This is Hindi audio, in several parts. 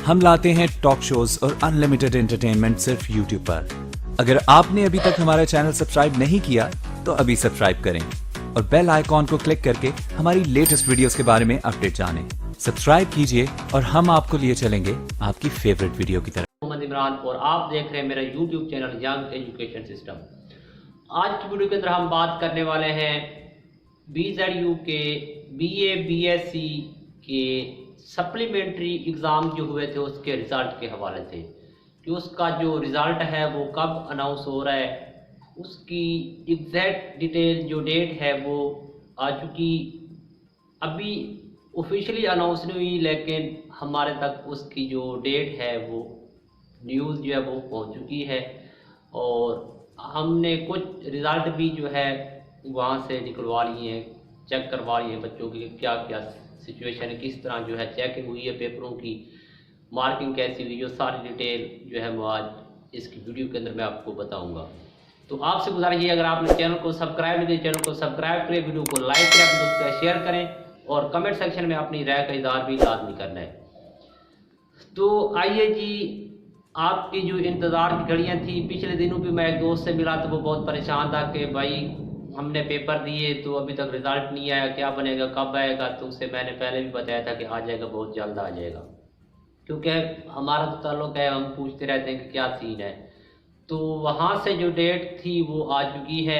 हम लाते हैं टॉक शोज और अनलिमिटेड एंटरटेनमेंट सिर्फ यूट्यूब पर। अगर आपने अभी तक हमारा चैनल सब्सक्राइब नहीं किया तो अभी सब्सक्राइब करें और बेल आइकॉन को क्लिक करके हमारी लेटेस्ट वीडियोस के बारे में अपडेट जानें। सब्सक्राइब कीजिए और हम आपको लिए चलेंगे आपकी फेवरेट वीडियो की तरफ। मोहम्मद इमरान और आप देख रहे हैं मेरा YouTube channel young education system. आज की वीडियो के अंदर हम बात करने वाले हैं BZU के BA BSc के सप्लीमेंट्री एग्ज़ाम जो हुए थे उसके रिज़ल्ट के हवाले से कि उसका जो रिज़ल्ट है वो कब अनाउंस हो रहा है, उसकी एग्जैक्ट डिटेल जो डेट है वो आ चुकी। अभी ऑफिशियली अनाउंस नहीं हुई लेकिन हमारे तक उसकी जो डेट है वो न्यूज़ जो है वो पहुंच चुकी है और हमने कुछ रिज़ल्ट भी जो है वहाँ से निकलवा लिए हैं, चेक करवा लिए हैं बच्चों की क्या क्या सिचुएशन है, किस तरह जो है चेकिंग हुई है पेपरों की, मार्किंग कैसी हुई, जो सारी डिटेल जो है वो आज इसकी वीडियो के अंदर मैं आपको बताऊंगा। तो आपसे गुजारिश है अगर आपने चैनल को सब्सक्राइब नहीं किया चैनल को सब्सक्राइब करें, वीडियो को लाइक करें, अपने दोस्तों को शेयर करें और कमेंट सेक्शन में अपनी राय का इज़हार भी लाजमी करना है। तो आइए जी, आपकी जो इंतज़ार की घड़ियाँ थी, पिछले दिनों भी मैं एक दोस्त से मिला तो वो बहुत परेशान था कि भाई हमने पेपर दिए तो अभी तक रिज़ल्ट नहीं आया, क्या बनेगा, कब आएगा। तो उससे मैंने पहले भी बताया था कि आ जाएगा, बहुत जल्द आ जाएगा, क्योंकि हमारा तो ताल्लुक़ है, हम पूछते रहते हैं कि क्या सीन है। तो वहाँ से जो डेट थी वो आ चुकी है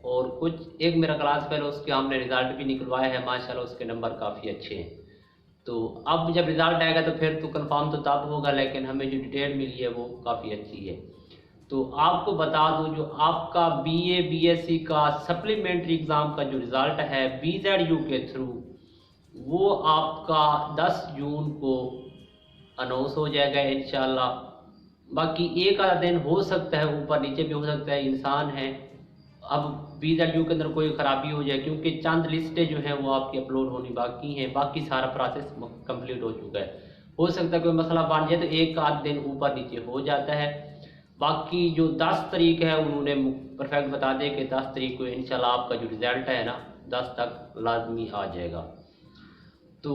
और कुछ एक मेरा क्लास पहले उसके हमने रिज़ल्ट भी निकलवाया है, माशाल्लाह उसके नंबर काफ़ी अच्छे हैं। तो अब जब रिज़ल्ट आएगा तो फिर तो कंफर्म तो तब होगा, लेकिन हमें जो डिटेल मिली है वो काफ़ी अच्छी है। तो आपको बता दूं जो आपका BA BSc का सप्लीमेंट्री एग्ज़ाम का जो रिज़ल्ट है BZU के थ्रू वो आपका 10 जून को अनाउंस हो जाएगा इंशाल्लाह। बाकी एक आधा दिन हो सकता है, ऊपर नीचे भी हो सकता है, इंसान है। अब BZU के अंदर कोई ख़राबी हो जाए क्योंकि चंद लिस्टें जो हैं वो आपकी अपलोड होनी बाकी हैं, बाकी सारा प्रोसेस कंप्लीट हो चुका है। हो सकता है कोई मसला बन जाए तो एक आध दिन ऊपर नीचे हो जाता है। बाकी जो 10 तारीख है उन्होंने परफेक्ट बता दें कि 10 तारीख को इंशाल्लाह आपका जो रिज़ल्ट है ना 10 तक लाजमी आ जाएगा। तो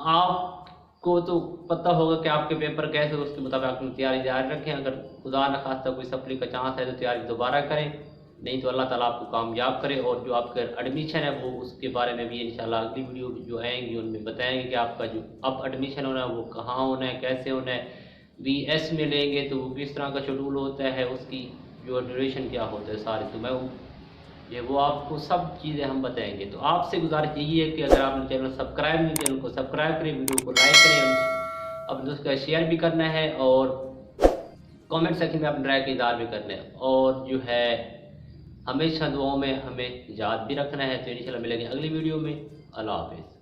आपको तो पता होगा कि आपके पेपर कैसे, उसके मुताबिक अपनी तैयारी जारी रखें। अगर खुदा न खास्ता कोई सप्ली का चांस है तो तैयारी दोबारा करें, नहीं तो अल्लाह ताला आपको कामयाब करे। और जो आपका एडमिशन है वो उसके बारे में भी इंशाल्लाह अगली वीडियो जो आएंगी उनमें बताएंगे कि आपका जो अब एडमिशन होना है वो कहाँ होना है, कैसे होना है। BS में लेंगे तो वो किस तरह का शेड्यूल होता है, उसकी जो ड्यूरेशन क्या होता है सारे, तो मैं वो आपको सब चीज़ें हम बताएंगे। तो आपसे गुजारिश यही है कि अगर आपने चैनल सब्सक्राइब नहीं, चैनल को सब्सक्राइब करें, वीडियो को लाइक करें, अपने दोस्त का शेयर भी करना है और कमेंट सेक्शन में अपने राय का इज़हार भी करना है। और जो है हमेशा दुआओं में हमें याद भी रखना है। तो इंशाल्लाह मिलेंगे अगली वीडियो में। अल्लाह हाफ़िज़।